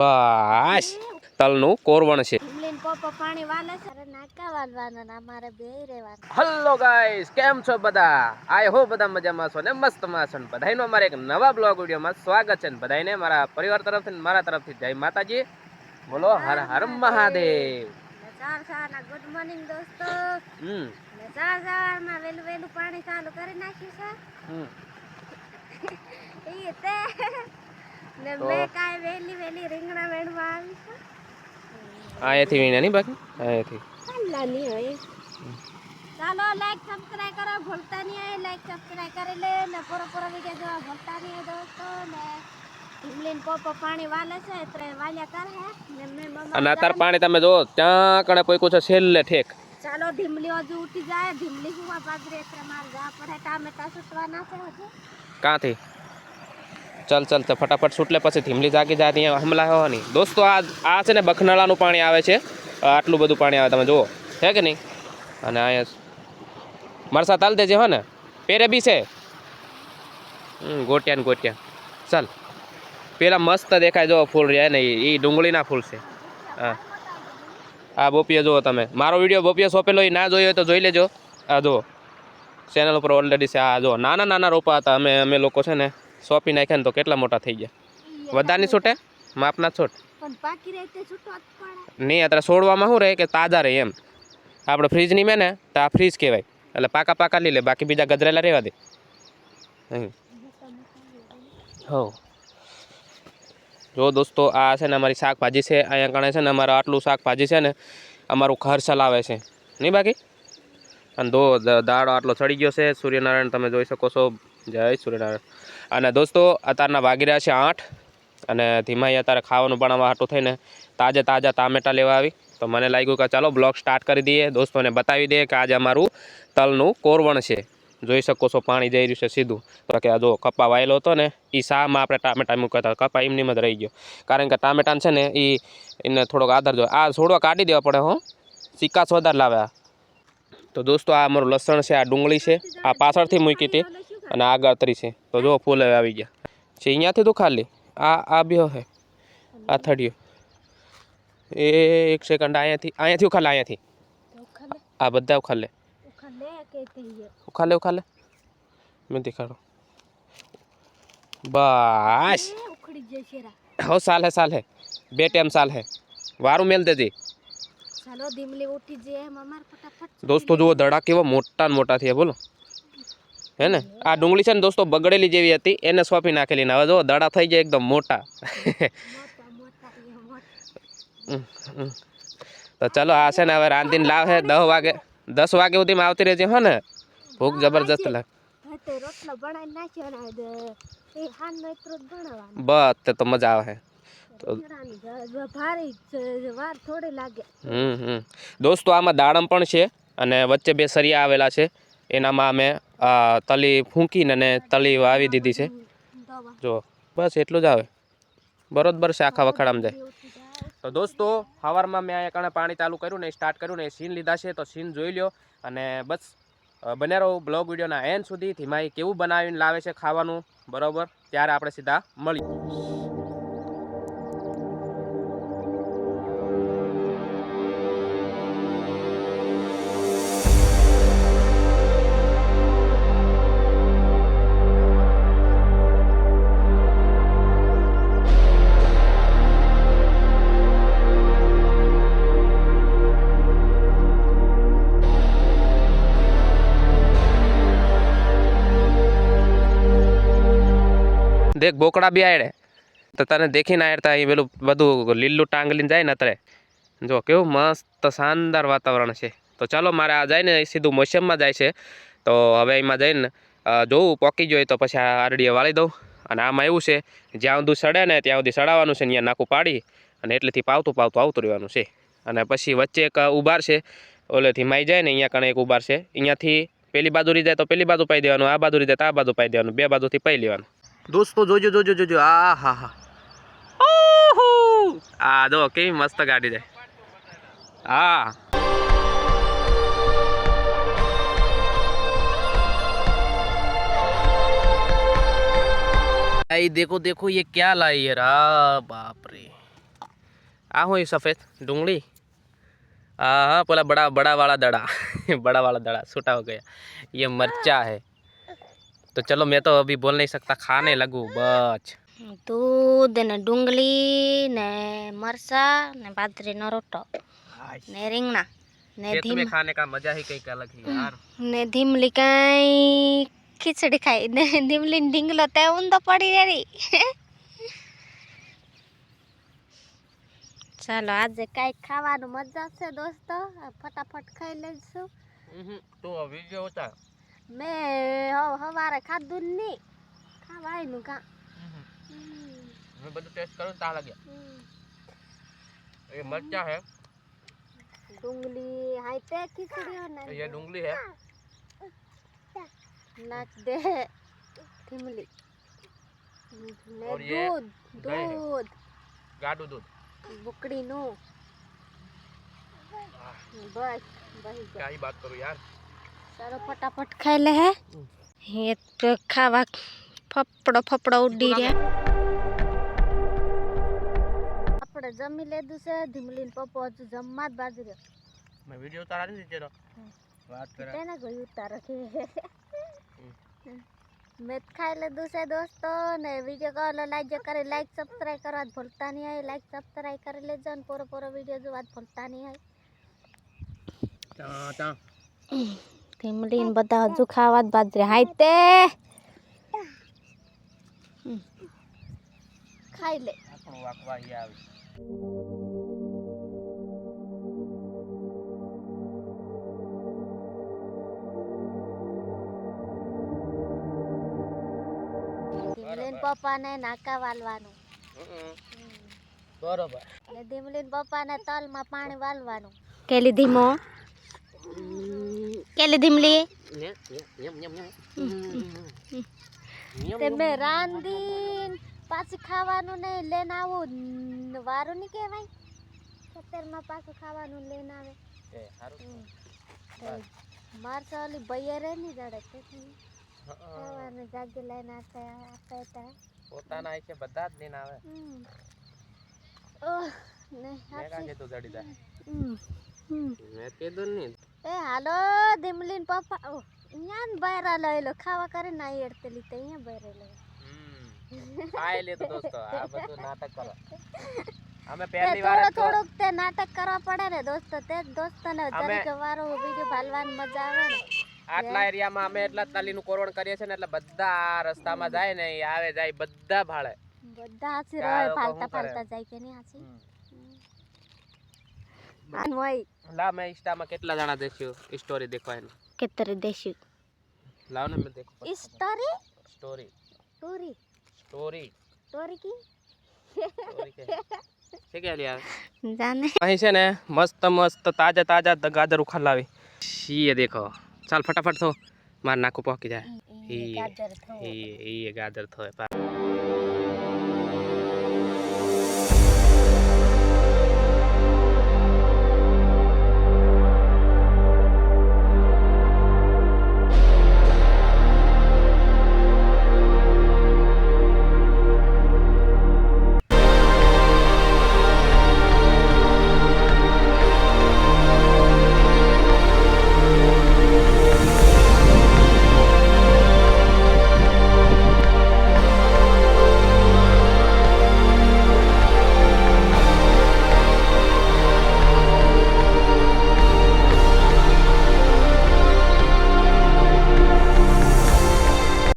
બસ તલનું કોરવણ છે. Hello guys, કેમ છો બધા? આઈ હોપ બધા મજામાં છો ને મસ્તમાં છો ને બધાયનો અમારે એક નવા બ્લોગ વિડીયોમાં સ્વાગત છે ને બધાયને મારા પરિવાર તરફથી ને મારા તરફથી જય માતાજી. બોલો હર હર મહાદેવ. ગુડ મોર્નિંગ દોસ્તો. સવારમાં વેલું પાણી ચાલુ કરી નાખ્યું છે. ને મેં કાઈ વેલી રીંગણા વેણવા આવી છું. આયાથી વિના નહીં બાકી આયાથી લાની હોય. ચાલો લાઈક સબસ્ક્રાઇબ કરો, ભૂલતા નહીં. લાઈક સબસ્ક્રાઇબ કરી લે ને પૂરો વિડિયો જોવા ભૂલતા નહીં દોસ્તો. ને ઢીમલીન પોપો પાણી વાલે છે એટલે વાલ્યા કરે ને મે મમ્મા અને તાર પાણી તમે જો ત્યાં કણે કોઈ છે છેલ્લે ઠેક. ચાલો ઢીમલી હજુ ઉઠી જાય. ઢીમલી સુવા બાજરે એટલે માર જા પડે. ટામેટા સુટવાના છે હજુ. કાંથી चल चल तो फटाफट सूट ले पछी धीमली जागी जाती हमला होनी दोस्तों। आ छे ने बखनाळानुं पाणी आवे छे, आटलुं बधुं पाणी आवे तमे जुओ छे के नहीं। अने आ मरसा ताल देजे हो ने पेरे बी छे गोटिया ने गोटिया। चल पेला मस्त देखाय जो फूल रह्या ने ई डुंगळीना फूल छे। हाँ आ बोपिया जुओ तमे मारो विडियो बोपिया सोपेलो ना जोयो होय तो जोई लेजो। आ जुओ चेनल पर ऑलरेडी छे। आ जुओ नाना नाना रोपा हता अमे लोको छे ने सोपी नाख्या ने तो केटला मोटा थई गया। वधानी छूटे मापना छूट पण पाकी रहे ते छूटवा ज पड़े नहीं। अत्यारे सोडवामां शुं रहे के ताजा रहे एम। आपणे फ्रीज नी में ने तो आ फ्रीज कहेवाय એટલે પાકા પાકા લઈ લે બાકી બીજા ગજરેલા રહેવા દે। हो जो दोस्तों आ છે ને અમારી શાકભાજી છે। અહીંયા કણે છે ને અમારું આટલું શાકભાજી છે ને અમારું ઘર ચલાવે છે નહીં બાકી। અને દો દાડો આટલો ચડી ગયો છે। સૂર્યનારાયણ તમે જોઈ શકો છો। જય સૂર્યનારાયણ। અને દોસ્તો અત્યારના વાગી રહ્યા છે 8 અને ધીમાઈ અત્યારે ખાવાનું બનાવવા હાટું થઈને તાજા તાજા ટામેટા લેવા આવી તો મને લાગ્યું કે ચાલો બ્લોગ સ્ટાર્ટ કરી દઈએ, દોસ્તોને બતાવી દઈએ કે આજે અમારું તલનું કોરવણ છે। જોઈ શકો છો પાણી જઈ રહ્યું છે સીધું। તો કે આ જો કપા વાયેલો હતો ને એ શામાં આપણે ટામેટા મૂક્યા હતા, કપા એમની જ રહી ગયો કારણ કે ટામેટાને છે ને એને થોડોક આધાર જો આ છોડવા કાઢી દેવા પડે હો, સિક્કાસ વધારે લાવે। તો દોસ્તો આ અમારું લસણ છે, આ ડુંગળી છે, આ પાછળથી મૂકી હતી અને આ ગાતરી છે। તો જો ફૂલ આવી ગયા છે અહીંયાથી તો ખાલી આ બે હે આ થડિયો એ એક સેકન્ડ અહીંયાથી ઉખાલે અહીંયાથી આ બધા ઉખાલે ઉખાલે મેં દેખાડો બસ हो साल है 2 टाइम साल है वारू मेल देजे। चलो धीमली उठी जे ममार फटाफट दोस्तों जो दड़ा केवा मोटा मोटा थया बोलो है ने। आ डुंगળી છે ને दोस्तों बगड़ेली जेवी હતી એને સોંપી નાખેલી ને હવે જો દડા થઈ જાય એકદમ મોટા। તો चलो आ છે ને હવે રાંધીને લાવે 10 વાગે સુધીમાં આવતી રહેજે હો ને। ભૂખ જબરજસ્ત લાગે તો રોટલો બનાવી નાખ્યો ને એ હાન એટલું જ બનાવવાનું બસ તો મજા આવે તો ભારી વાર થોડી લાગે। દોસ્તો આમાં દાડમ પણ છે અને વચ્ચે 2 સરિયા આવેલા છે એનામાં અમે તલી ફૂંકીને અને તલી વાવી દીધી છે। જો બસ એટલું જ આવે બરોબર છે આખા વખાડામાં જાય। તો દોસ્તો સવારમાં મેં અહીંયા કણે પાણી ચાલુ કર્યું ને સ્ટાર્ટ કર્યું ને સીન લીધા છે તો સીન જોઈ લ્યો અને બસ બને રહો બ્લોગ વિડીયોના એન્ડ સુધી। ધીમાઈ કેવું બનાવીને લાવે છે ખાવાનું બરોબર ત્યારે આપણે સીધા મળીએ। देख बोकड़ा भी आए तो तने देखी ना आया ये पेलू बधु लीलू टांगली जाए ने अतरे जो केवुं मस्त शानदार वातावरण है। तो चलो मारे आ जाए ने सीधू मोसम में जाए है तो हवे एमां जईने जोवुं पोकी गयो तो पछी आरडीए वाળી दऊं। અને આમાં એવું છે જ્યાં સુધી સડે ને ત્યાં સુધી સડાવવાનું છે, ત્યાં નાખું પાડી અને એટલેથી પાવતું આવતું રહેવાનું છે। અને પછી વચ્ચે એક ઉભાર છે ઓલેથી માઈ જાય ને અહીંયા કણે એક ઉભાર છે, અહીંયાથી પેલી બાજુ રહી જાય તો પેલી બાજુ પાઈ દેવાનું, આ બાજુ રહી જાય તો આ બાજુ પાઈ દેવાનું, 2 બાજુથી પાઈ લેવાનું। दोस्तों जोजो जोजो जोजो आ हा हा आ दो केवी मस्त गाड़ी जाए। हाँ देखो देखो ये क्या लाई है रा बाप रे। आ हुई सफ़ेद डूंगली। हाँ बोला बड़ा बड़ा वाला दड़ा बड़ा वाला दड़ा छोटा हो गया। ये मिर्चा है। तो चलो मैं तो अभी बोल नहीं सकता, खाने लगू बच। दूध ने डूंगली ने मरसा ने बाजरी नो रोटो ने રીંગણા ને खेत में खाने का मजा ही कहीं अलग है यार। ને ધીમલી કાંઈ ખીચડી ખાઈ ને ધીમલી ઢીંગલો તે ઊંધો પડી રહી. ચાલો આજે કાંઈક ખાવાનું મજા છે દોસ્તો, ફટાફટ ખાઈ લઈશું. तो वीडियो होता મેં સવારે ખાધું જ નહીં, ખાવાયનું કાં. मैं બધું टेस्ट करूं ता लगे। ये मिर्चा है, ડુંગળી હાઈ તે ખીચડીઓ ને ये डूंगली है, નાખ દે ધીમલી ને और ये દૂધ દહીં है। દૂધ गाढ़ू दूध। બુકડીનું બસ બહી क्या ही बात करूं यार। ચાલો ફટાફટ ખાઈ લે. હે એ તો ખાવા ફફડો ઉડી રહ્યા. આપણે જમી લીધું છે. ધીમલી ને પપ્પો હજુ જમવા જ બાજુ રહ્યો. मैं वीडियो उतारा नहीं तेरा बात करा। તેને ગયું ઉતારો કે મેં ખાઈ લીધું છે દોસ્તો. ને વિડીયો કહો લાઈક કરી લાઈક સબસ્ક્રાઈબ કરવા ભૂલતા નહીં હોય. લાઈક સબસ્ક્રાઈબ કરી લેજો ને પૂરો વિડીયો જોવા ભૂલતા નહીં હોય. ધીમલી ને બધા હજુ ખાવા જ બાજરે હાઈ તે ખાઈ લે. આપણું વાકવા અહીં આવે। ધીમલી પપ્પાને નાકા વાલવાનું બરોબર। ને ધીમલી પપ્પાને તલમાં પાણી વાલવાનું. કેલી ધીમો કેલી ધીમલી તમે રાંધીન પાછી ખાવાનું નહીં લઈને આવું વારું નહીં કહેવાય. ખેતરમાં પાછું ખાવાનું લઈને આવે. મારસો ઓલી ભૈયા રે નહીં જડે ખાવાનું જાગે લઈને આપતા પોતાના છે બધા જ લઈને આવે। ને મેં કાંગે તો જડી જાય। હમ મેં કીધું નહીં। એ હાલો ધીમલીન પપ્પા અહીંયા ને બૈરા લઈ લો ખાવા કરે ના એડતેલી તો અહીંયા બૈરા લઈ ખાઈ લે તો દોસ્તો આ બધું નાટક કરો। અમે પહેલી વાર થોડુંક તે નાટક કરવા પડે ને દોસ્તો. તે દોસ્તોને જરીક વારો વિડીયો ભાલવાની મજા આવે ને. આટલા એરિયામાં અમે એટલા તલીનું કોરવણ કરીએ છીએ ને એટલે બધા રસ્તામાં જાય ને એ આવે જાય બધા ભાળે. બધા હાસી રોય ફાલતા જાય કે નહીં હાસી. લા मैं इंस्टा में કેટલા જણા દેખ્યો સ્ટોરી દેખવા એને કેતરે દેશી લાવ ને मैं देखो story story story story story કી स्टोरी के છે કે લ્યા જાને અહીં છે ને મસ્ત મસ્ત તાજા તાજા ગાજર ઉખાલાવી ये देखो चल फटाफट थो मार नाकू पहुंची जाए ગાજર થો ये गाजर थो